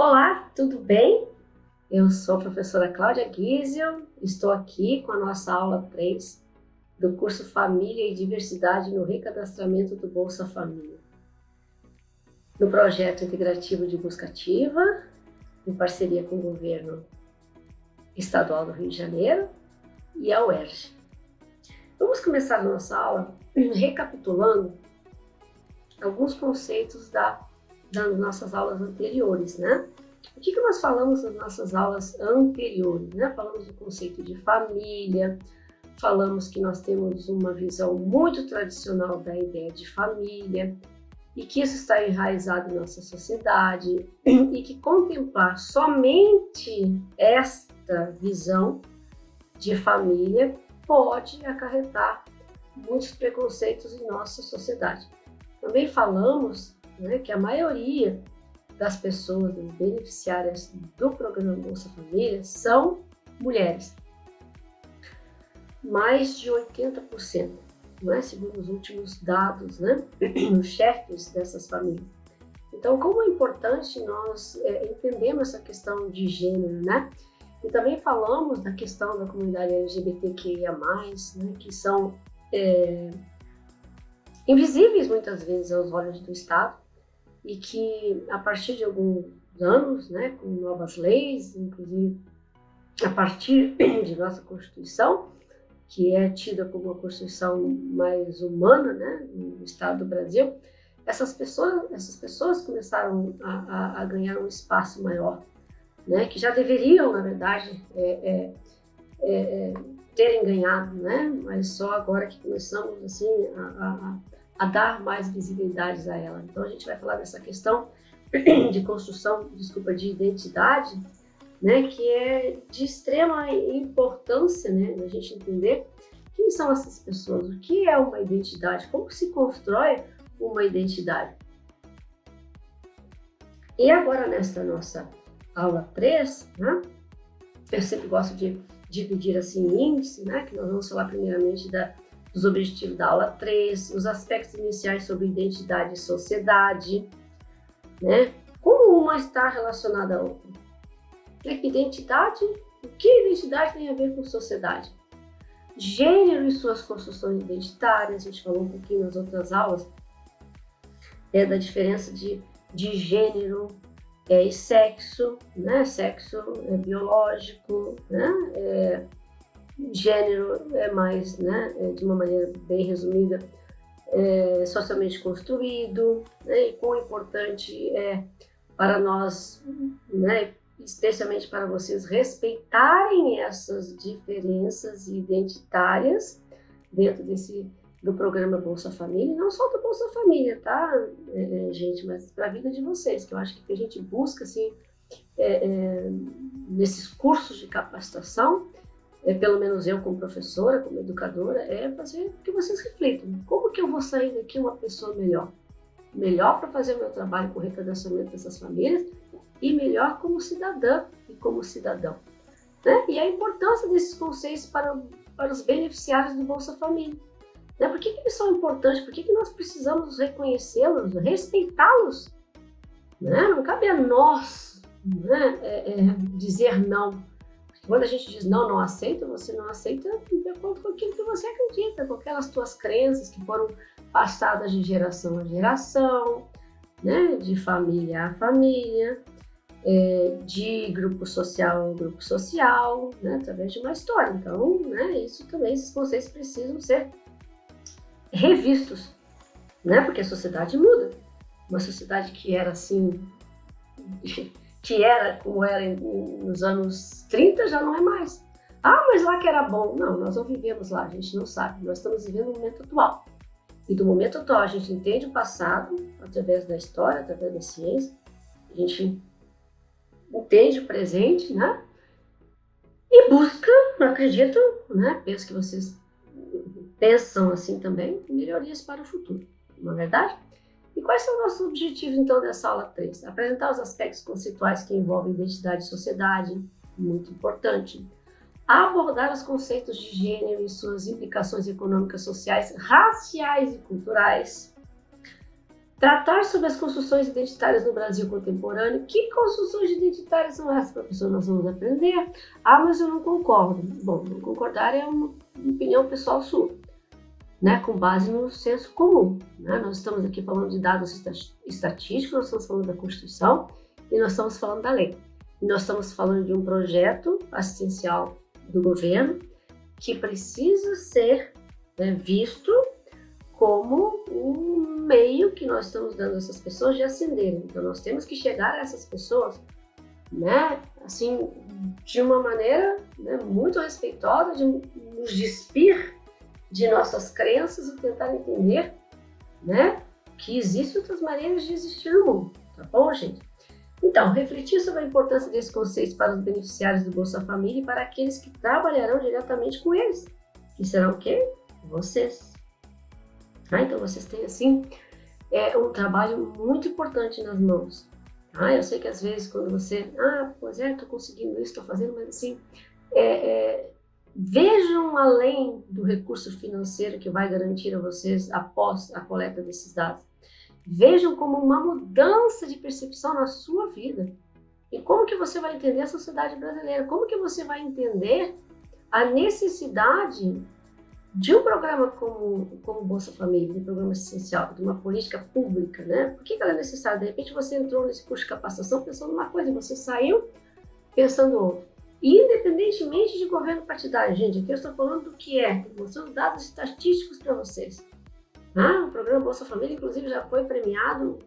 Olá, tudo bem? Eu sou a professora Cláudia Guizio, estou aqui com a nossa aula 3 do curso Família e Diversidade no Recadastramento do Bolsa Família, no projeto integrativo de busca ativa, em parceria com o Governo Estadual do Rio de Janeiro e a UERJ. Vamos começar a nossa aula recapitulando alguns conceitos das nossas aulas anteriores, né? O que nós falamos nas nossas aulas anteriores, né? Falamos do conceito de família, falamos que nós temos uma visão muito tradicional da ideia de família e que isso está enraizado em nossa sociedade e que contemplar somente esta visão de família pode acarretar muitos preconceitos em nossa sociedade. Também falamos, né, que a maioria das pessoas, das beneficiárias do programa Bolsa Família, são mulheres. Mais de 80%, né, segundo os últimos dados, né, os chefes dessas famílias. Então, como é importante nós entendermos essa questão de gênero, né? E também falamos da questão da comunidade LGBTQIA+, né, que são invisíveis muitas vezes aos olhos do Estado e que a partir de alguns anos, né, com novas leis, inclusive a partir de nossa Constituição, que é tida como a Constituição mais humana, né, no Estado do Brasil, essas pessoas começaram a ganhar um espaço maior, né, que já deveriam, na verdade, terem ganhado, né, mas só agora que começamos assim a dar mais visibilidade a ela. Então a gente vai falar dessa questão de construção, de identidade, né, que é de extrema importância, né, a gente entender quem são essas pessoas, o que é uma identidade, como se constrói uma identidade. E agora nesta nossa aula 3, né, eu sempre gosto de dividir assim em índice, né, que nós vamos falar primeiramente dos objetivos da aula 3, os aspectos iniciais sobre identidade e sociedade, né, como uma está relacionada à outra. Identidade, o que identidade tem a ver com sociedade? Gênero e suas construções identitárias, a gente falou um pouquinho nas outras aulas, da diferença de gênero e sexo, né? Sexo é biológico, né? Gênero é mais, né, de uma maneira bem resumida, socialmente construído, né? E quão importante é para nós, né, especialmente para vocês, respeitarem essas diferenças identitárias dentro do programa Bolsa Família, e não só do Bolsa Família, tá, gente, mas para a vida de vocês, que eu acho que a gente busca, assim, nesses cursos de capacitação, pelo menos eu como professora, como educadora, fazer que vocês reflitam, como que eu vou sair daqui uma pessoa melhor para fazer o meu trabalho com o recadastramento dessas famílias, e melhor como cidadã e como cidadão, né? E a importância desses conceitos para os beneficiários do Bolsa Família, né? Por que eles são importantes? Por que nós precisamos reconhecê-los, respeitá-los, né? Não cabe a nós, né, dizer não. Porque quando a gente diz não aceito, você não aceita de acordo com aquilo que você acredita, com aquelas tuas crenças que foram passadas de geração a geração, né? De família a família, de grupo social a grupo social, né, através de uma história. Então, né, isso também, esses conceitos precisam ser revistos, né, porque a sociedade muda. Uma sociedade que era assim, que era como era nos anos 30, já não é mais. Ah, mas lá que era bom. Não, nós não vivemos lá, a gente não sabe. Nós estamos vivendo o momento atual. E do momento atual a gente entende o passado através da história, através da ciência. A gente entende o presente, né? E busca, acredito, né? Penso que vocês pensam assim também, melhorias para o futuro, não é verdade? E quais são os nossos objetivos, então, dessa aula 3? Apresentar os aspectos conceituais que envolvem identidade e sociedade, muito importante. Abordar os conceitos de gênero e suas implicações econômicas, sociais, raciais e culturais. Tratar sobre as construções identitárias no Brasil contemporâneo. Que construções identitárias são essas, professor? Nós vamos aprender. Ah, mas eu não concordo. Bom, não concordar é uma opinião pessoal sua, né? Com base no senso comum. Né? Nós estamos aqui falando de dados estatísticos, nós estamos falando da Constituição e nós estamos falando da lei. E nós estamos falando de um projeto assistencial do governo que precisa ser, né, visto como um meio que nós estamos dando a essas pessoas de ascenderem. Então, nós temos que chegar a essas pessoas, né, assim, de uma maneira, né, muito respeitosa, de nos despir de nossas crenças e tentar entender, né, que existem outras maneiras de existir no mundo, tá bom, gente? Então, refletir sobre a importância desses conceitos para os beneficiários do Bolsa Família e para aqueles que trabalharão diretamente com eles, que serão o quê? Vocês. Então, vocês têm, assim, um trabalho muito importante nas mãos. Eu sei que, às vezes, quando você... pois é, estou conseguindo isso, estou fazendo, mas, assim, vejam além do recurso financeiro que vai garantir a vocês após a coleta desses dados. Vejam como uma mudança de percepção na sua vida. E como que você vai entender a sociedade brasileira? Como que você vai entender a necessidade de um programa como Bolsa Família, um programa essencial, de uma política pública, né? Por que ela é necessária? De repente você entrou nesse curso de capacitação pensando uma coisa e você saiu pensando outra. Independentemente de governo partidário, gente, aqui eu estou falando do que mostrando dados estatísticos para vocês. O programa Bolsa Família, inclusive, já foi premiado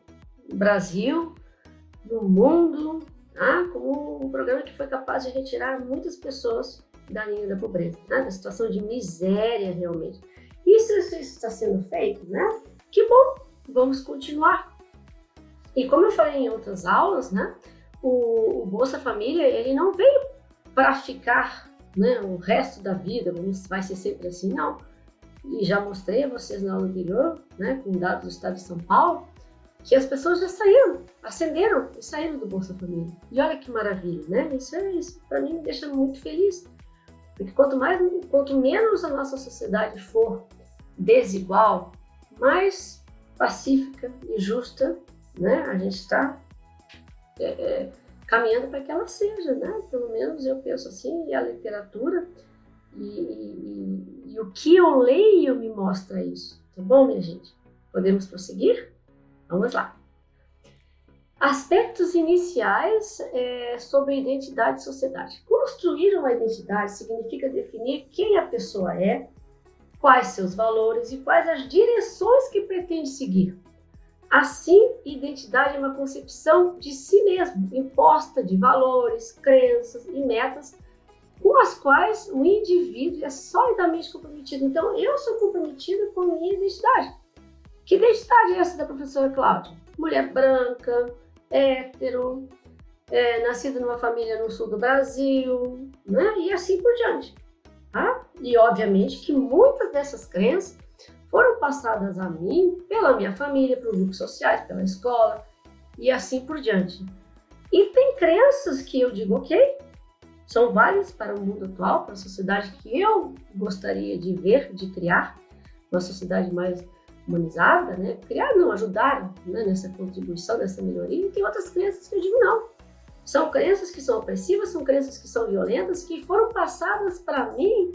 no Brasil, no mundo, como um programa que foi capaz de retirar muitas pessoas da linha da pobreza, da situação de miséria realmente. Isso está sendo feito, né? Que bom, vamos continuar. E como eu falei em outras aulas, né? O Bolsa Família, ele não veio para ficar, né, o resto da vida, vai ser sempre assim, não. E já mostrei a vocês na aula anterior, né, com dados do estado de São Paulo, que as pessoas já saíram, ascenderam e saíram do Bolsa Família. E olha que maravilha, né? Isso para mim me deixa muito feliz. Porque quanto menos a nossa sociedade for desigual, mais pacífica e justa, né, a gente está caminhando para que ela seja, né? Pelo menos eu penso assim, e a literatura e o que eu leio me mostra isso. Tá bom, minha gente? Podemos prosseguir? Vamos lá. Aspectos iniciais sobre identidade e sociedade. Construir uma identidade significa definir quem a pessoa é, quais seus valores e quais as direções que pretende seguir. Assim, identidade é uma concepção de si mesmo, imposta de valores, crenças e metas com as quais o indivíduo é solidamente comprometido. Então, eu sou comprometida com a minha identidade. Que identidade é essa da professora Cláudia? Mulher branca, hétero, nascida numa família no sul do Brasil, né? E assim por diante. E, obviamente, que muitas dessas crenças foram passadas a mim pela minha família, por grupos sociais, pela escola e assim por diante. E tem crenças que eu digo, ok, são válidas para o mundo atual, para a sociedade que eu gostaria de ver, de criar, uma sociedade mais humanizada, né? Criar, não, ajudar, né, nessa contribuição, nessa melhoria. E tem outras crenças que eu digo não. São crenças que são opressivas, são crenças que são violentas, que foram passadas para mim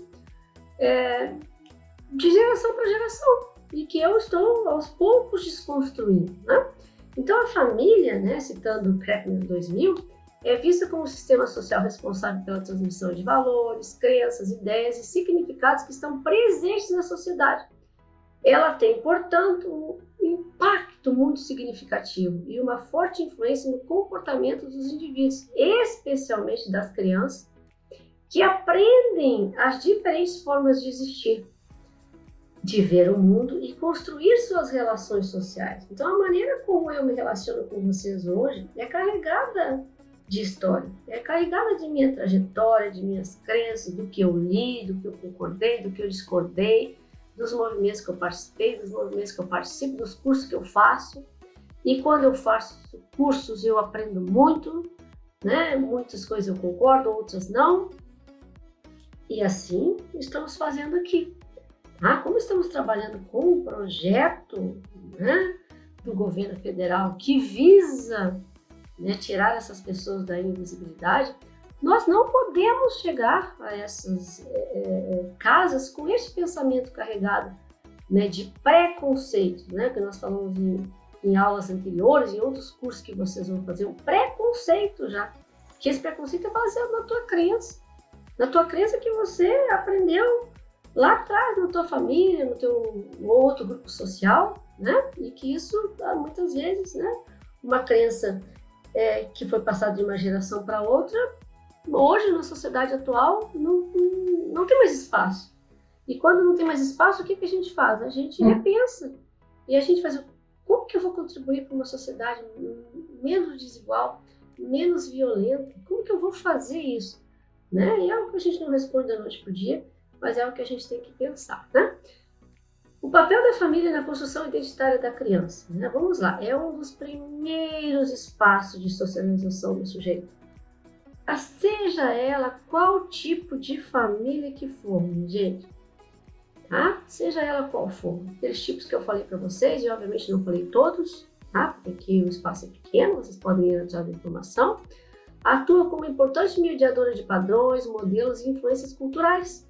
de geração para geração e que eu estou aos poucos desconstruindo, né? Então a família, né, citando o Kreckner 2000, é vista como um sistema social responsável pela transmissão de valores, crenças, ideias e significados que estão presentes na sociedade. Ela tem, portanto, um impacto muito significativo e uma forte influência no comportamento dos indivíduos, especialmente das crianças, que aprendem as diferentes formas de existir, de ver o mundo e construir suas relações sociais. Então, a maneira como eu me relaciono com vocês hoje é carregada de história, é carregada de minha trajetória, de minhas crenças, do que eu li, do que eu concordei, do que eu discordei, dos movimentos que eu participei, dos movimentos que eu participo, dos cursos que eu faço. E quando eu faço cursos, eu aprendo muito, né? Muitas coisas eu concordo, outras não. E assim estamos fazendo aqui. Como estamos trabalhando com um projeto, né, do governo federal que visa, né, tirar essas pessoas da invisibilidade, nós não podemos chegar a essas casas com esse pensamento carregado, né, de preconceito, né, que nós falamos em aulas anteriores, em outros cursos que vocês vão fazer, um preconceito já, que esse preconceito é baseado na tua crença que você aprendeu lá atrás, na tua família, no teu outro grupo social, né, e que isso, muitas vezes, né, uma crença que foi passada de uma geração para outra, hoje, na sociedade atual, não tem mais espaço. E quando não tem mais espaço, o que a gente faz? A gente repensa. E a gente faz, como que eu vou contribuir para uma sociedade menos desigual, menos violenta? Como que eu vou fazer isso? Né? E é algo que a gente não responde da noite para o dia, mas é algo que a gente tem que pensar, né? O papel da família na construção identitária da criança, né? Vamos lá, é um dos primeiros espaços de socialização do sujeito. Seja ela qual tipo de família que for, gente, tá? Seja ela qual for, aqueles tipos que eu falei para vocês, e obviamente não falei todos, tá? Porque o espaço é pequeno, vocês podem ir atrás da informação. Atua como importante mediadora de padrões, modelos e influências culturais.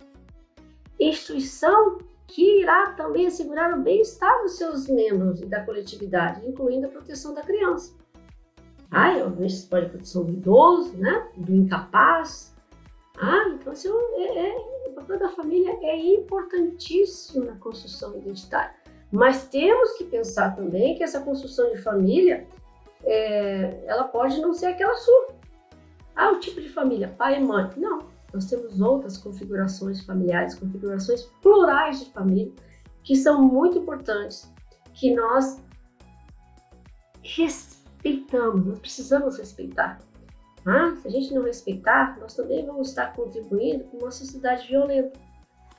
Instituição que irá também assegurar o bem-estar dos seus membros e da coletividade, incluindo a proteção da criança. Obviamente você pode proteção do idoso, né? Do incapaz. Então assim, o papel da família é importantíssimo na construção identitária. Mas temos que pensar também que essa construção de família, ela pode não ser aquela sua. O tipo de família, pai e mãe. Não, nós temos outras configurações familiares, configurações plurais de família, que são muito importantes, que nós respeitamos, nós precisamos respeitar. Se a gente não respeitar, nós também vamos estar contribuindo com uma sociedade violenta.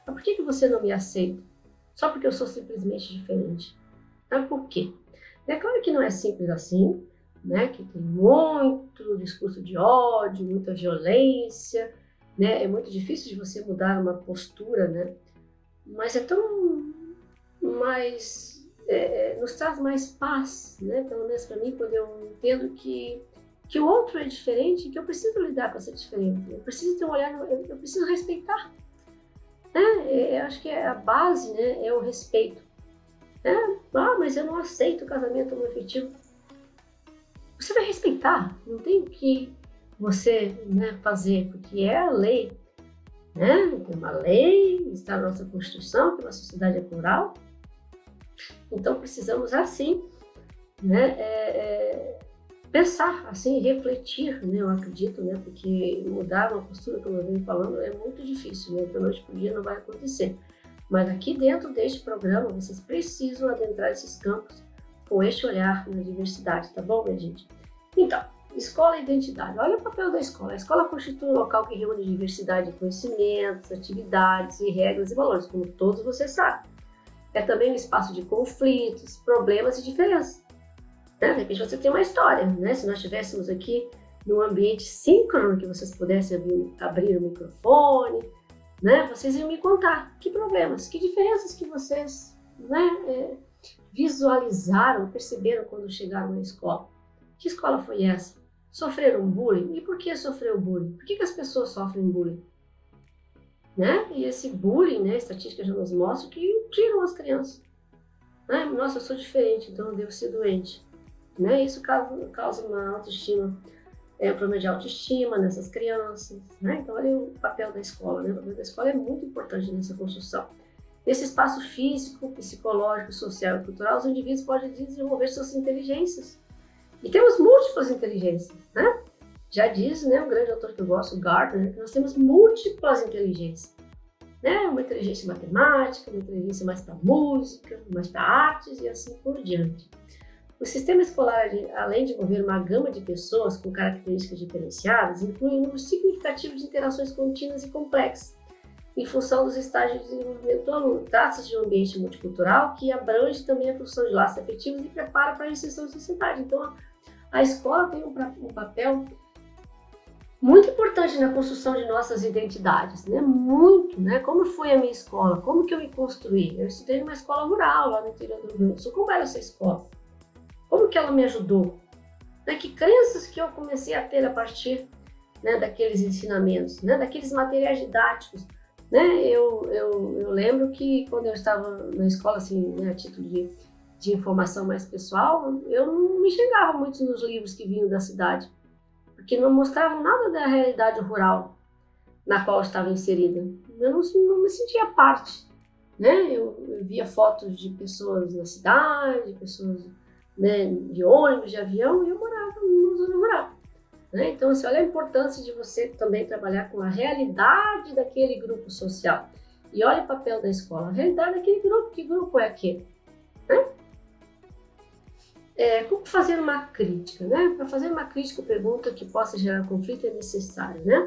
Mas por que você não me aceita? Só porque eu sou simplesmente diferente. Por quê? É claro que não é simples assim, né? Que tem muito discurso de ódio, muita violência, né? É muito difícil de você mudar uma postura, né? Mas é tão mais... nos traz mais paz, né? Pelo menos para mim, quando eu entendo que o outro é diferente, que eu preciso lidar com essa diferença, eu preciso ter um olhar, eu preciso respeitar. Eu acho que a base, né, é o respeito. Mas eu não aceito o casamento homoafetivo. Você vai respeitar, não tem o que você, né, fazer, porque é a lei. Né? Tem uma lei, está na nossa Constituição, que uma sociedade é plural. Então precisamos assim, né, pensar, assim, refletir, né, eu acredito, né, porque mudar uma postura, como eu venho falando, é muito difícil, né, da noite para o dia não vai acontecer. Mas aqui dentro deste programa, vocês precisam adentrar esses campos com este olhar na diversidade, tá bom, minha gente? Então, escola e identidade. Olha o papel da escola. A escola constitui um local que reúne diversidade de conhecimentos, atividades e regras e valores, como todos vocês sabem. É também um espaço de conflitos, problemas e diferenças. De repente você tem uma história, né? Se nós estivéssemos aqui num ambiente síncrono, que vocês pudessem abrir o microfone, né? Vocês iam me contar que problemas, que diferenças que vocês, né, visualizaram, perceberam quando chegaram na escola. Que escola foi essa? Sofreram bullying? E por que sofreu bullying? Por que as pessoas sofrem bullying? Né? E esse bullying, né, a estatística já nos mostra que tiram as crianças. Nossa, eu sou diferente, então eu devo ser doente. Né? Isso causa uma autoestima, um problema de autoestima nessas crianças. Né? Então, olha o papel da escola. Né? O papel da escola é muito importante nessa construção. Nesse espaço físico, psicológico, social e cultural, os indivíduos podem desenvolver suas inteligências. E temos múltiplas inteligências. Né? Já diz, né, um grande autor que eu gosto, Gardner, que nós temos múltiplas inteligências. Né? Uma inteligência matemática, uma inteligência mais para música, mais para artes e assim por diante. O sistema escolar, além de envolver uma gama de pessoas com características diferenciadas, inclui um número significativo de interações contínuas e complexas, em função dos estágios de desenvolvimento do aluno. Trata-se de um ambiente multicultural que abrange também a construção de laços afetivos e prepara para a inserção na sociedade. Então, a escola tem um papel muito importante na construção de nossas identidades, né? Muito, né? Como foi a minha escola? Como que eu me construí? Eu estudei numa escola rural, lá no interior do Rio Grande do Sul. Como era essa escola? que ela me ajudou? Né? Que crenças que eu comecei a ter a partir, né, daqueles ensinamentos, né, daqueles materiais didáticos. Né? Eu lembro que quando eu estava na escola, assim, né, a título de informação mais pessoal, eu não me enxergava muito nos livros que vinham da cidade, porque não mostravam nada da realidade rural na qual eu estava inserida. Eu não me sentia parte. Né? Eu via fotos de pessoas na cidade, pessoas, né, de ônibus, de avião, e eu morava numa zona rural. Né? Então, assim, olha a importância de você também trabalhar com a realidade daquele grupo social. E olha o papel da escola, a realidade daquele grupo. Que grupo é aquele? Né? Como fazer uma crítica? Né? Para fazer uma crítica, pergunta que possa gerar conflito é necessário. Né?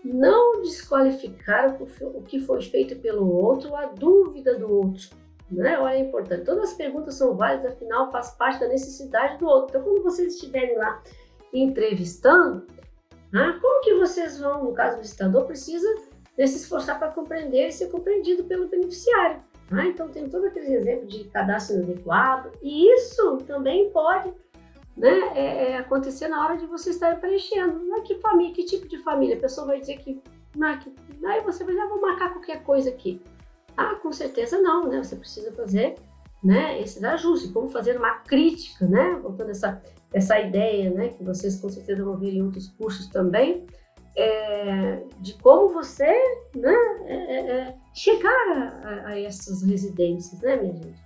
Não desqualificar o que foi feito pelo outro, a dúvida do outro. Né? Olha, é importante. Todas as perguntas são válidas, afinal, faz parte da necessidade do outro. Então, quando vocês estiverem lá entrevistando, como que vocês vão, no caso do visitador, precisa se esforçar para compreender e ser compreendido pelo beneficiário. Então, tem todo aquele exemplo de cadastro inadequado, e isso também pode, né, acontecer na hora de você estar preenchendo. Que família, que tipo de família? A pessoa vai dizer que aí você vai dizer, vou marcar qualquer coisa aqui. Com certeza não, né? Você precisa fazer, né, esses ajustes, como fazer uma crítica, né? Voltando essa ideia, né, que vocês com certeza vão ver em outros cursos também, de como você, né, chegar a essas residências, né, minha gente?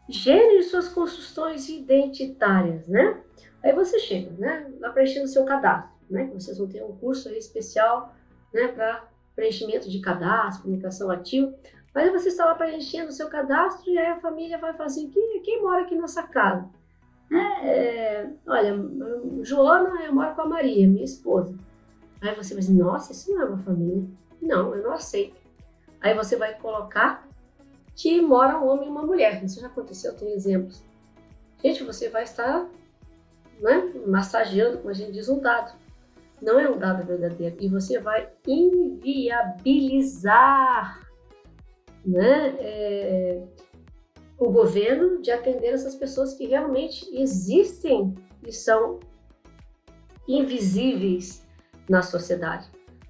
Gênero e suas construções identitárias, né? Aí você chega, né, lá preenchendo o seu cadastro, né? Vocês vão ter um curso aí especial, né, para preenchimento de cadastro, comunicação ativa. Mas aí você está lá preenchendo o seu cadastro e aí a família vai falar assim, quem mora aqui nessa casa? Olha, Joana, eu moro com a Maria, minha esposa. Aí você vai dizer, nossa, isso não é uma família. Não, eu não aceito. Aí você vai colocar que mora um homem e uma mulher. Isso já aconteceu, tem exemplos. Gente, você vai estar, né, massageando, como a gente diz, um dado. Não é um dado verdadeiro. E você vai inviabilizar, né, o governo de atender essas pessoas que realmente existem e são invisíveis na sociedade.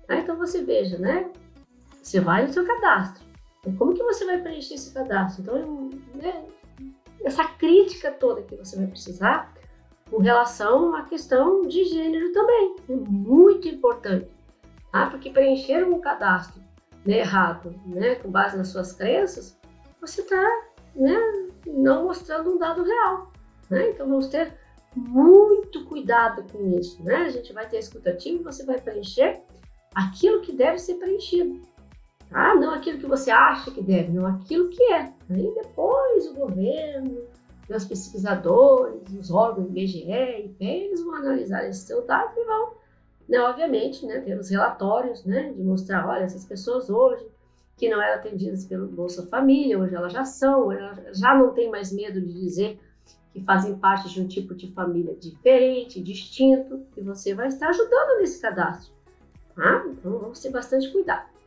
Então você veja, né? Você vai no seu cadastro. Como que você vai preencher esse cadastro? Então, né, essa crítica toda que você vai precisar com relação à questão de gênero também. É muito importante. Porque preencher um cadastro, né, errado, né, com base nas suas crenças, você está, né, não mostrando um dado real. Né? Então vamos ter muito cuidado com isso. Né? A gente vai ter escutativa e você vai preencher aquilo que deve ser preenchido. Não aquilo que você acha que deve, não aquilo que é. Aí depois o governo, os pesquisadores, os órgãos do IBGE, IPE, eles vão analisar esses seus dados e vão, né, obviamente, né, ter os relatórios, né, de mostrar, olha, essas pessoas hoje que não eram atendidas pelo Bolsa Família, hoje elas já são, elas já não têm mais medo de dizer que fazem parte de um tipo de família diferente, distinto, e você vai estar ajudando nesse cadastro. Então vamos ter bastante cuidado.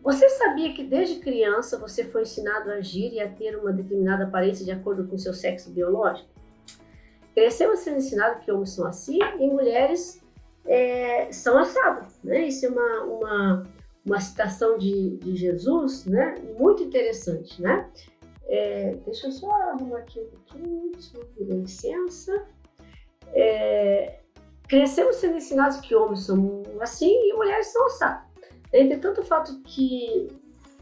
Você sabia que desde criança você foi ensinado a agir e a ter uma determinada aparência de acordo com o seu sexo biológico? Crescemos sendo ensinado que homens são assim e mulheres são assadas. Né? Isso é uma citação de Jesus, né? Muito interessante. Né? Deixa eu só arrumar aqui um pouquinho, dê licença. Crescemos sendo ensinados que homens são assim e mulheres são assadas. Entretanto, o fato que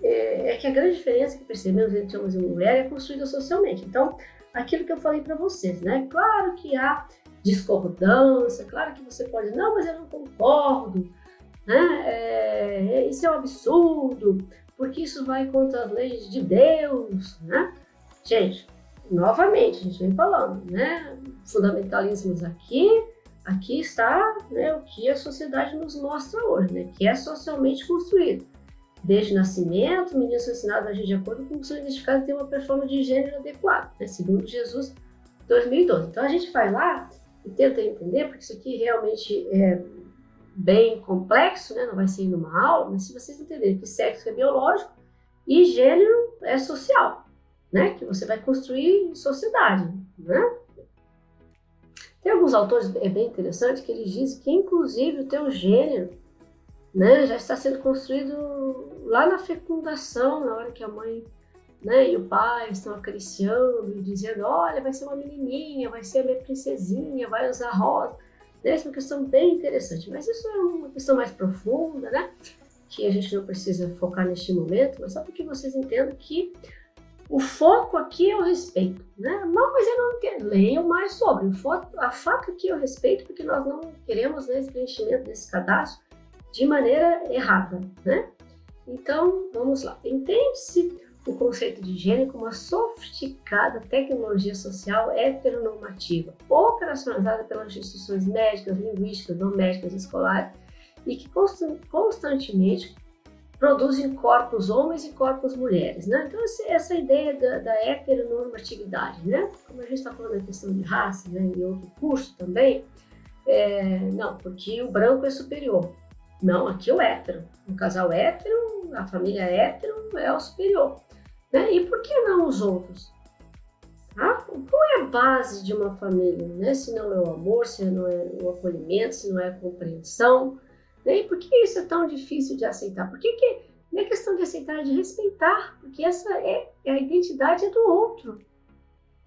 a grande diferença que percebemos entre homens e mulheres é construída socialmente. Então, aquilo que eu falei para vocês, né? Claro que há discordância, claro que você pode, não, mas eu não concordo, né? Isso é um absurdo, porque isso vai contra as leis de Deus, né? Gente, novamente, a gente vem falando, né? Fundamentalismos aqui está, né, o que a sociedade nos mostra hoje, né, que é socialmente construído. Desde o nascimento, meninos são ensinados a agir de acordo com o que são identificados e ter uma performance de gênero adequada, né, segundo Jesus 2012. Então a gente vai lá e tenta entender, porque isso aqui realmente é bem complexo, né, não vai ser numa aula, mas se vocês entenderem que sexo é biológico e gênero é social. né, que você vai construir em sociedade, né? Tem alguns autores, é bem interessante, que eles dizem que inclusive o teu gênero, né, já está sendo construído lá na fecundação, na hora que a mãe, né, e o pai estão acariciando e dizendo, olha, vai ser uma menininha, vai ser a minha princesinha, vai usar rosa. Essa é uma questão bem interessante, mas isso é uma questão mais profunda, né, que a gente não precisa focar neste momento, mas só para que vocês entendam que o foco aqui é o respeito, né? Não, mas eu não quero. Leiam mais sobre. A faca aqui é o respeito, porque nós não queremos, né, esse preenchimento desse cadastro de maneira errada, né? Então, vamos lá. Entende-se o conceito de gênero como uma sofisticada tecnologia social heteronormativa, operacionalizada pelas instituições médicas, linguísticas, domésticas, escolares, e que constantemente produzem corpos homens e corpos mulheres, né? Então, essa ideia da heteronormatividade, né? Como a gente está falando da questão de raça, né, em outro curso também, não, porque o branco é superior. Não, aqui é o hétero. O casal hétero, a família hétero é o superior. Né? E por que não os outros? Tá? Qual é a base de uma família? Né? Se não é o amor, se não é o acolhimento, se não é a compreensão. Né? E por que isso é tão difícil de aceitar? Por que não é questão de aceitar, é de respeitar? Porque essa é a identidade do outro.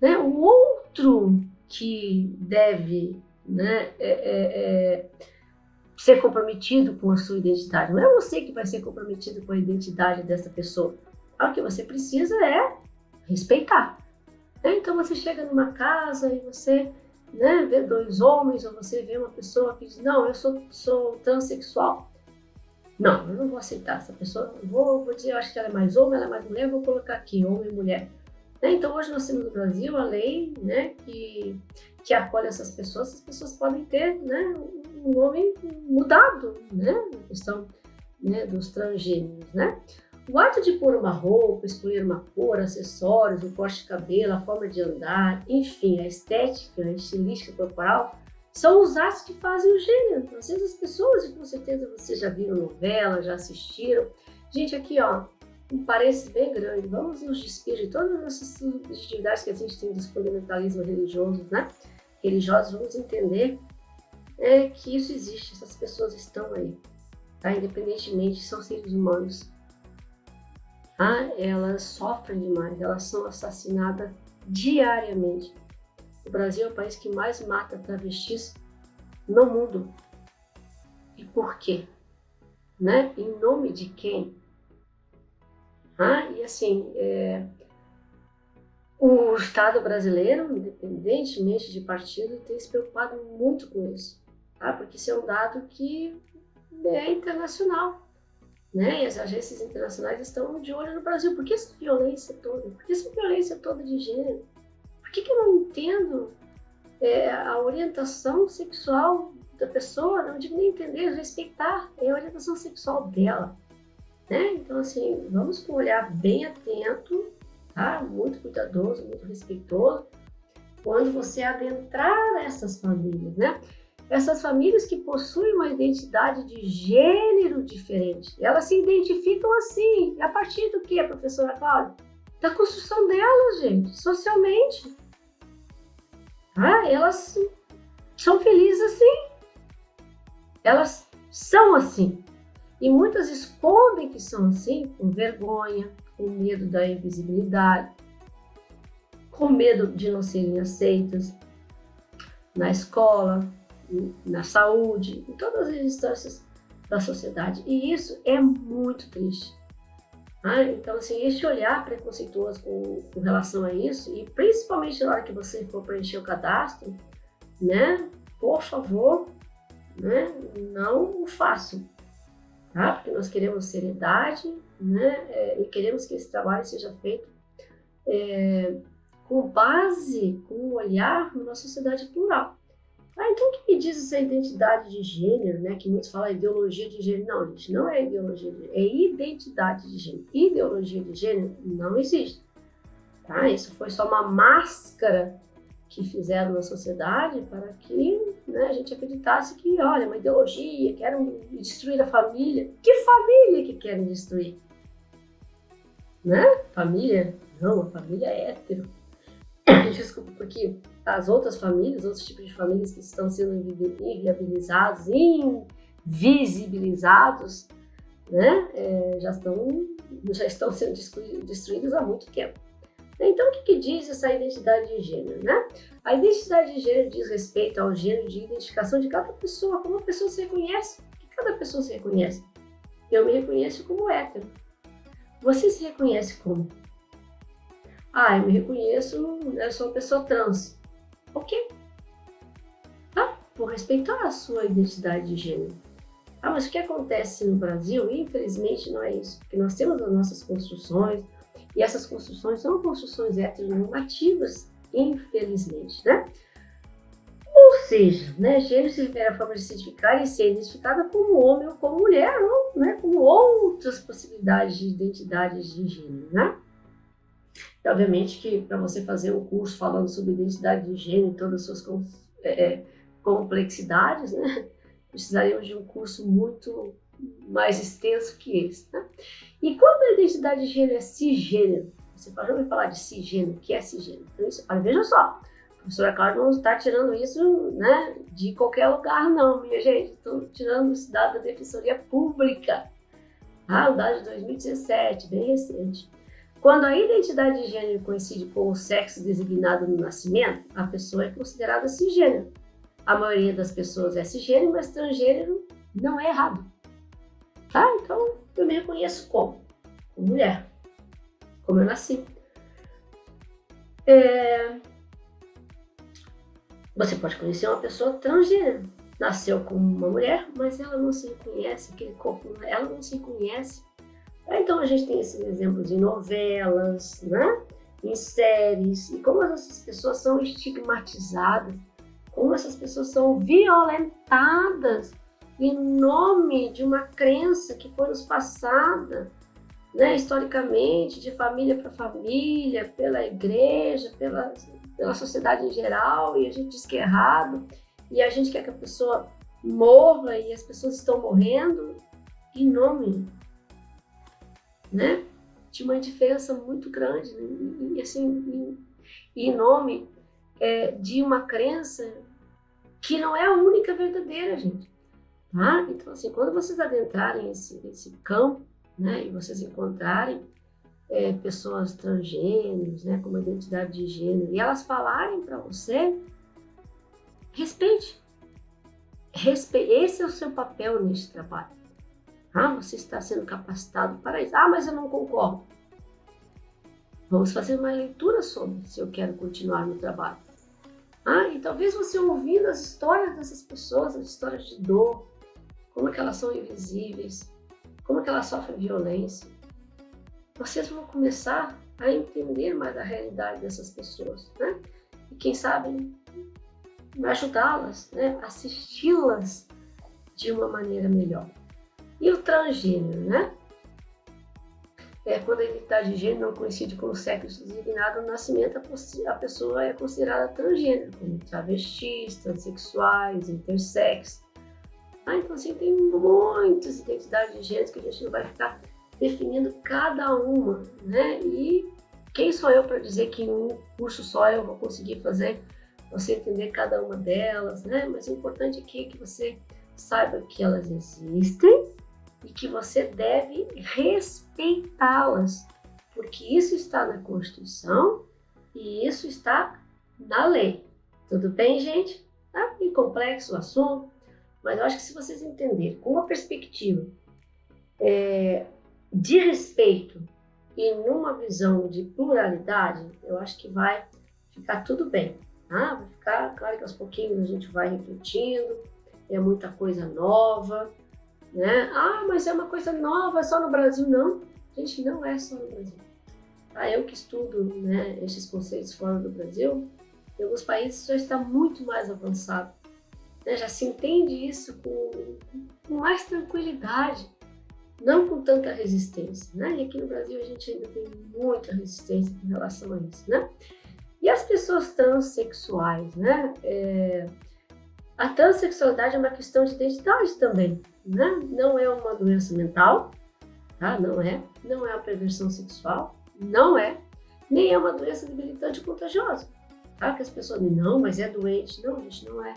Né? O outro que deve, né, ser comprometido com a sua identidade. Não é você que vai ser comprometido com a identidade dessa pessoa. O que você precisa é respeitar. Então você chega numa casa e você, né, vê dois homens, ou você vê uma pessoa que diz, não, eu sou transexual. Não, eu não vou aceitar essa pessoa. Vou dizer, eu acho que ela é mais homem, ela é mais mulher, vou colocar aqui, homem e mulher. Então hoje nós temos no Brasil a lei, né, que acolhe essas pessoas podem ter, né, um nome mudado, né, na questão, né, dos transgêneros, né. O ato de pôr uma roupa, escolher uma cor, acessórios, o corte de cabelo, a forma de andar, enfim, a estética, a estilística corporal, são os atos que fazem o gênero. Às vezes as pessoas, e com certeza vocês já viram novela, já assistiram. Gente, aqui ó, um parênteses bem grande, vamos nos despir de todas essas subjetividades que a gente tem dos fundamentalismos religiosos, né? Religiosos, vamos entender que isso existe, essas pessoas estão aí, tá? Independentemente, são seres humanos. Elas sofrem demais, elas são assassinadas diariamente. O Brasil é o país que mais mata travestis no mundo. E por quê? Né? Em nome de quem? E assim, o Estado brasileiro, independentemente de partido, tem se preocupado muito com isso, tá? Porque isso é um dado que é internacional. Né? E as agências internacionais estão de olho no Brasil. Por que essa violência toda? Por que essa violência toda de gênero? Por que eu não entendo a orientação sexual da pessoa? Não digo nem entender, respeitar a orientação sexual dela. Né? Então, assim, vamos com um olhar bem atento, tá? Muito cuidadoso, muito respeitoso, quando você adentrar essas famílias, né? Essas famílias que possuem uma identidade de gênero diferente, elas se identificam assim. E a partir do que, professora Cláudia? Da construção delas, gente, socialmente. Elas são felizes assim. Elas são assim. E muitas escondem que são assim, com vergonha, com medo da invisibilidade, com medo de não serem aceitas na escola, na saúde, em todas as instâncias da sociedade. E isso é muito triste. Então, assim, este olhar preconceituoso com relação a isso, e principalmente na hora que você for preencher o cadastro, né, por favor, né, não o façam, tá? Porque nós queremos seriedade, né, e queremos que esse trabalho seja feito com base, com um olhar numa sociedade plural. Então, o que me diz essa identidade de gênero, né? Que muitos falam ideologia de gênero. Não, gente, não é ideologia de gênero, é identidade de gênero. Ideologia de gênero não existe. Tá? Isso foi só uma máscara que fizeram na sociedade para que, né, a gente acreditasse que, olha, uma ideologia, querem destruir a família. Que família que querem destruir? Né? Família Não, a família é hétero. Desculpa, porque as outras famílias, outros tipos de famílias que estão sendo inviabilizados, invisibilizados, né, já estão sendo destruídos há muito tempo. Então, o que diz essa identidade de gênero, né? A identidade de gênero diz respeito ao gênero de identificação de cada pessoa, como a pessoa se reconhece, que cada pessoa se reconhece. Eu me reconheço como hétero. Você se reconhece como? Eu me reconheço, eu sou uma pessoa trans. Ok. Tá? Vou respeitar a sua identidade de gênero. Mas o que acontece no Brasil, infelizmente, não é isso. Porque nós temos as nossas construções, e essas construções são construções heteronormativas, infelizmente, né? Ou seja, né, gênero se refere à forma de se identificar e ser identificada como homem ou como mulher, ou né, como outras possibilidades de identidades de gênero, né? E, obviamente que para você fazer um curso falando sobre identidade de gênero e todas as suas complexidades, né, precisaríamos de um curso muito mais extenso que esse, né? E quando a identidade de gênero é cisgênero, você já ouviu falar de cisgênero? O que é cisgênero? Então, isso, veja só, a professora Cláudia não está tirando isso, né, de qualquer lugar não, minha gente. Estou tirando esse dado da Defensoria Pública, o dado de 2017, bem recente. Quando a identidade de gênero coincide com o sexo designado no nascimento, a pessoa é considerada cisgênero. A maioria das pessoas é cisgênero, mas transgênero não é errado. Tá? Então, eu me reconheço como mulher, como eu nasci. Você pode conhecer uma pessoa transgênero, nasceu como uma mulher, mas ela não se reconhece, aquele corpo, ela não se reconhece. Então, a gente tem esses exemplos em novelas, né? Em séries, e como essas pessoas são estigmatizadas, como essas pessoas são violentadas em nome de uma crença que foi nos passada, né, historicamente, de família para família, pela igreja, pela sociedade em geral, e a gente diz que é errado, e a gente quer que a pessoa morra, e as pessoas estão morrendo em nome, né, de uma indiferença muito grande, né, e assim, em nome de uma crença que não é a única verdadeira, gente. Tá? Então, assim, quando vocês adentrarem esse campo, né, e vocês encontrarem pessoas transgêneros, né, com uma identidade de gênero, e elas falarem para você, respeite. Esse é o seu papel nesse trabalho. Você está sendo capacitado para isso. Mas eu não concordo. Vamos fazer uma leitura sobre se eu quero continuar no trabalho. E talvez você ouvindo as histórias dessas pessoas, as histórias de dor, como é que elas são invisíveis, como é que elas sofrem violência, vocês vão começar a entender mais a realidade dessas pessoas, né? E quem sabe ajudá-las, né? Assisti-las de uma maneira melhor. E o transgênero, né? Quando a identidade de gênero não coincide com o sexo designado no nascimento, a pessoa é considerada transgênero, como travestis, transexuais, intersex. Então, assim, tem muitas identidades de gênero que a gente não vai ficar definindo cada uma, né? E quem sou eu para dizer que em um curso só eu vou conseguir fazer você entender cada uma delas, né? Mas o importante aqui é que você saiba que elas existem e que você deve respeitá-las, porque isso está na Constituição e isso está na lei. Tudo bem, gente? Tá bem complexo o assunto, mas eu acho que se vocês entenderem com uma perspectiva de respeito e numa visão de pluralidade, eu acho que vai ficar tudo bem. Vai ficar, claro que aos pouquinhos a gente vai refletindo, é muita coisa nova, né? Mas é uma coisa nova, é só no Brasil. Não, gente, não é só no Brasil. Eu que estudo, né, esses conceitos fora do Brasil, em alguns países já está muito mais avançado, né? Já se entende isso com mais tranquilidade, não com tanta resistência, né? E aqui no Brasil a gente ainda tem muita resistência em relação a isso, né? E as pessoas transexuais, né? A transexualidade é uma questão de identidade também, né? Não é uma doença mental, tá? Não é uma perversão sexual, não é. nem é uma doença debilitante ou contagiosa. Tá? Que as pessoas, não, mas é doente. Não, gente, não é.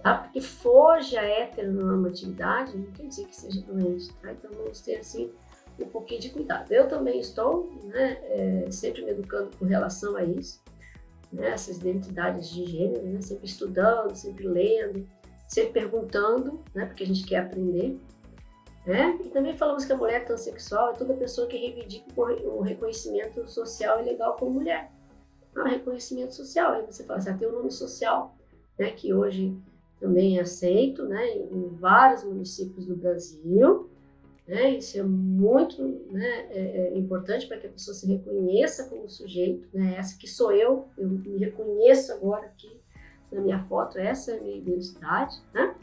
Tá? Porque foge a heteronormatividade, não quer dizer que seja doente. Tá? Então vamos ter, assim, um pouquinho de cuidado. Eu também estou, né, sempre me educando com relação a isso, né, essas identidades de gênero, né, sempre estudando, sempre lendo, sempre perguntando, né, porque a gente quer aprender. Né? E também falamos que a mulher transexual é toda pessoa que reivindica o reconhecimento social e legal como mulher. Reconhecimento social, aí você fala assim, tem um nome social, né, que hoje também é aceito, né, em vários municípios do Brasil. Né, isso é muito, né, importante para que a pessoa se reconheça como sujeito. Né, essa que sou eu me reconheço agora aqui na minha foto, essa é a minha identidade. Né?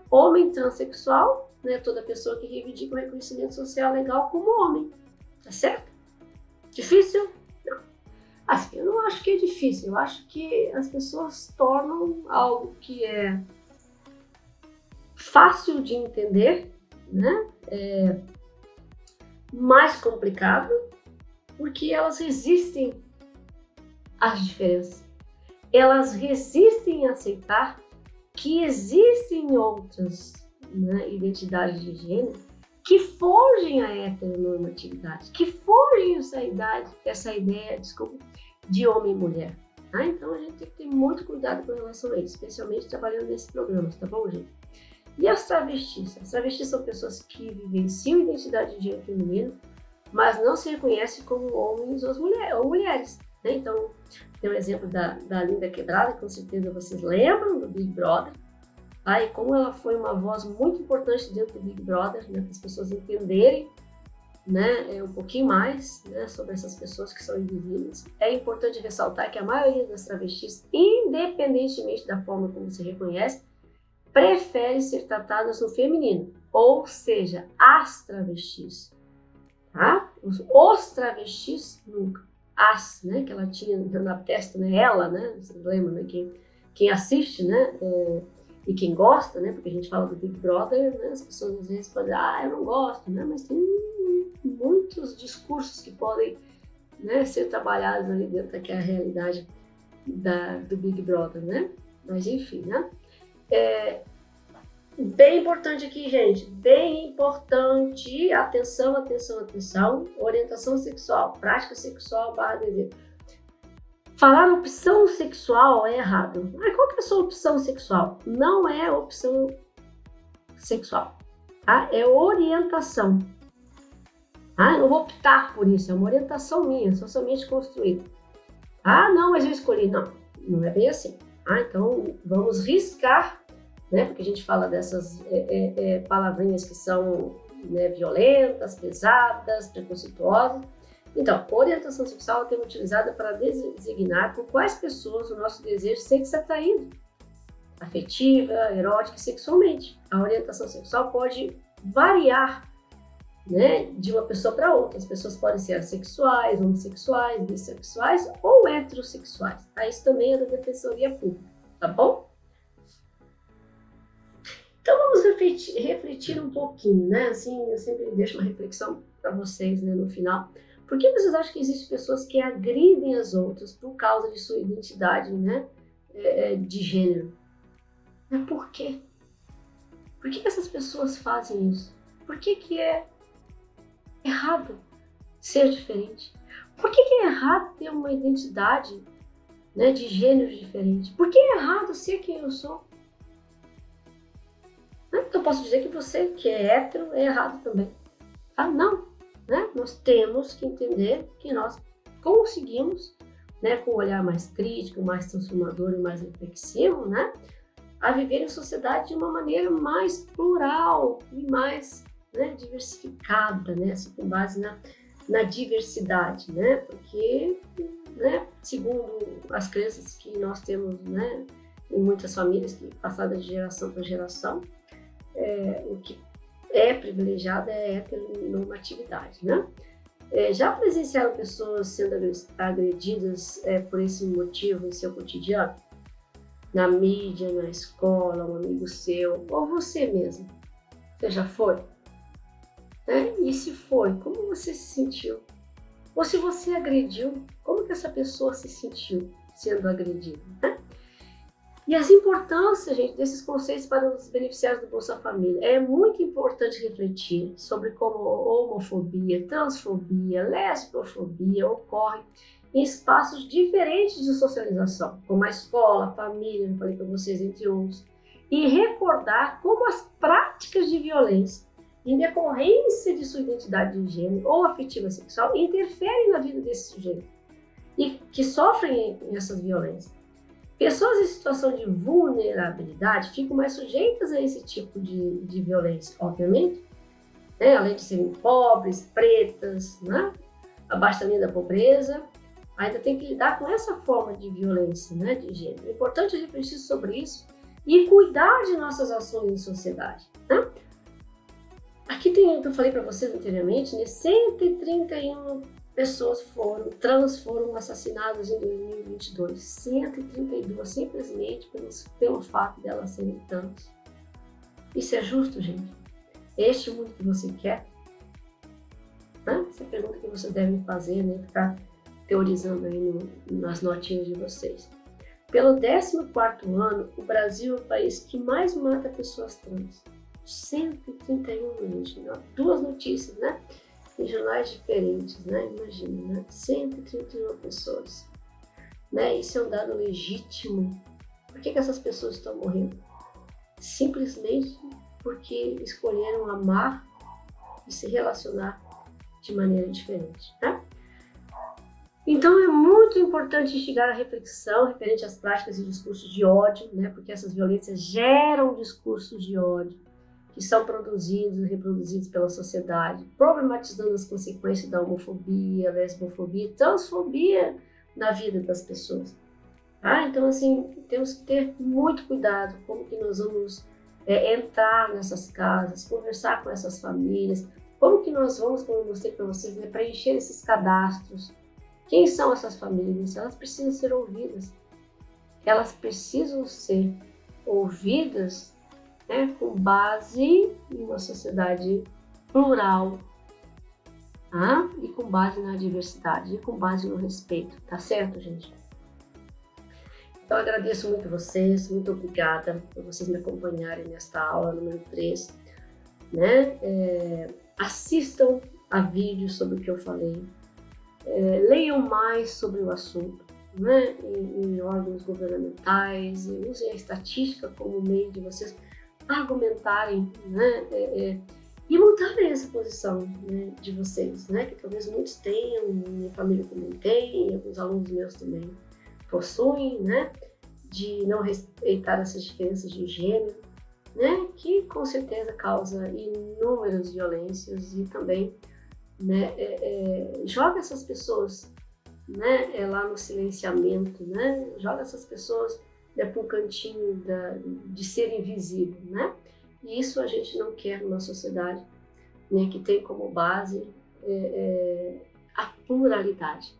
Homem transexual, né, toda pessoa que reivindica o reconhecimento social legal como homem. Tá certo? Difícil? Não. Assim, eu não acho que é difícil, eu acho que as pessoas tornam algo que é fácil de entender, né? Mais complicado, porque elas resistem às diferenças. Elas resistem a aceitar que existem outras, né, identidades de gênero que fogem à heteronormatividade, que fogem essa ideia, de homem e mulher. Tá? Então a gente tem que ter muito cuidado com relação a isso, especialmente trabalhando nesses programas, tá bom, gente? E as travestis? As travestis são pessoas que vivenciam identidade de gênero feminino, mas não se reconhecem como homens ou mulheres. Né? Então, tem um exemplo da Linda Quebrada, que com certeza vocês lembram, do Big Brother. Tá? E como ela foi uma voz muito importante dentro do Big Brother, né, para as pessoas entenderem, né, um pouquinho mais, né, sobre essas pessoas que são invisíveis. É importante ressaltar que a maioria das travestis, independentemente da forma como se reconhece, prefere ser tratadas no feminino, ou seja, as travestis, tá? Os travestis nunca, as, né, que ela tinha na testa, né, ela, né, vocês lembram, né, quem assiste, né, e quem gosta, né, porque a gente fala do Big Brother, né, as pessoas às vezes podem dizer, eu não gosto, né, mas tem muitos discursos que podem, né, ser trabalhados ali dentro daquela realidade do Big Brother, né, mas enfim, né. Bem importante aqui, gente, bem importante, atenção, atenção, atenção, orientação sexual, prática sexual / desejo. Falar opção sexual é errado. Qual que é a sua opção sexual? Não é opção sexual, tá? É orientação. Eu não vou optar por isso, é uma orientação minha, socialmente construída. Não, mas eu escolhi. Não, não é bem assim. Então, vamos riscar, né? Porque a gente fala dessas palavrinhas que são, né, violentas, pesadas, preconceituosas. Então, orientação sexual é termo utilizada para designar por quais pessoas o nosso desejo sente-se atraído, afetiva, erótica e sexualmente. A orientação sexual pode variar, né, de uma pessoa para outra. As pessoas podem ser assexuais, homossexuais, bissexuais ou heterossexuais. Isso também é da Defensoria Pública, tá bom? Então vamos refletir um pouquinho, né? Assim, eu sempre deixo uma reflexão para vocês, né, no final. Por que vocês acham que existem pessoas que agridem as outras por causa de sua identidade, né, de gênero? Por quê? Por que essas pessoas fazem isso? Por que é errado ser diferente? Por que é errado ter uma identidade, né, de gênero diferente? Por que é errado ser quem eu sou? Então eu posso dizer que você que é hétero é errado também. Não. Né? Nós temos que entender que nós conseguimos, né, com um olhar mais crítico, mais transformador e mais reflexivo, né, a viver em sociedade de uma maneira mais plural e mais, né, diversificada, né, assim, com base na diversidade, né, porque, né, segundo as crenças que nós temos, né, em muitas famílias que passadas de geração para geração, o que é privilegiada é a heteronormatividade, né? Já presenciaram pessoas sendo agredidas por esse motivo em seu cotidiano? Na mídia, na escola, um amigo seu, ou você mesmo? Você já foi? E se foi, como você se sentiu? Ou se você agrediu, como que essa pessoa se sentiu sendo agredida, né? E as importâncias, gente, desses conceitos para os beneficiários do Bolsa Família. É muito importante refletir sobre como homofobia, transfobia, lesbofobia ocorrem em espaços diferentes de socialização, como a escola, a família, eu falei para vocês, entre outros. E recordar como as práticas de violência, em decorrência de sua identidade de gênero ou afetiva sexual, interferem na vida desse sujeito e que sofrem essas violências. Pessoas em situação de vulnerabilidade ficam mais sujeitas a esse tipo de violência, obviamente, né? Além de serem pobres, pretas, né? Abaixo da linha da pobreza, ainda tem que lidar com essa forma de violência, né, de gênero. É importante refletir sobre isso e cuidar de nossas ações em sociedade, né? Aqui tem o que eu falei para vocês anteriormente, né? 131 pessoas trans foram assassinadas em 2022. 132, simplesmente pelo fato delas serem trans. Isso é justo, gente? É este mundo que você quer? Né? Essa é a pergunta que vocês devem fazer, né? Ficar teorizando aí nas notinhas de vocês. Pelo 14º ano, o Brasil é o país que mais mata pessoas trans. 131, gente. Duas notícias, né? Em jornais diferentes, né? Imagina, né? 131 pessoas. Né? Isso é um dado legítimo. Por que essas pessoas estão morrendo? Simplesmente porque escolheram amar e se relacionar de maneira diferente, né? Então é muito importante instigar a reflexão referente às práticas e discursos de ódio, né? Porque essas violências geram discursos de ódio que são produzidos e reproduzidos pela sociedade, problematizando as consequências da homofobia, lesbofobia e transfobia na vida das pessoas. Então, assim, temos que ter muito cuidado como que nós vamos entrar nessas casas, conversar com essas famílias, como que nós vamos, como eu mostrei para vocês, né, preencher esses cadastros. Quem são essas famílias? Elas precisam ser ouvidas. Elas precisam ser ouvidas, né, com base em uma sociedade plural, tá? E com base na diversidade, e com base no respeito, tá certo, gente? Então, eu agradeço muito vocês, muito obrigada por vocês me acompanharem nesta aula número 3, né? Assistam a vídeo sobre o que eu falei, leiam mais sobre o assunto, né? Em órgãos governamentais, e usem a estatística como meio de vocês argumentarem, né, e mudarem essa posição, né, de vocês, né, que talvez muitos tenham, minha família também tem, alguns alunos meus também possuem, né, de não respeitar essas diferenças de gênero, né, que com certeza causa inúmeras violências e também, né, joga essas pessoas, né, lá no silenciamento, né, joga essas pessoas para um cantinho de ser invisível, né? E isso a gente não quer numa sociedade, né, que tem como base a pluralidade.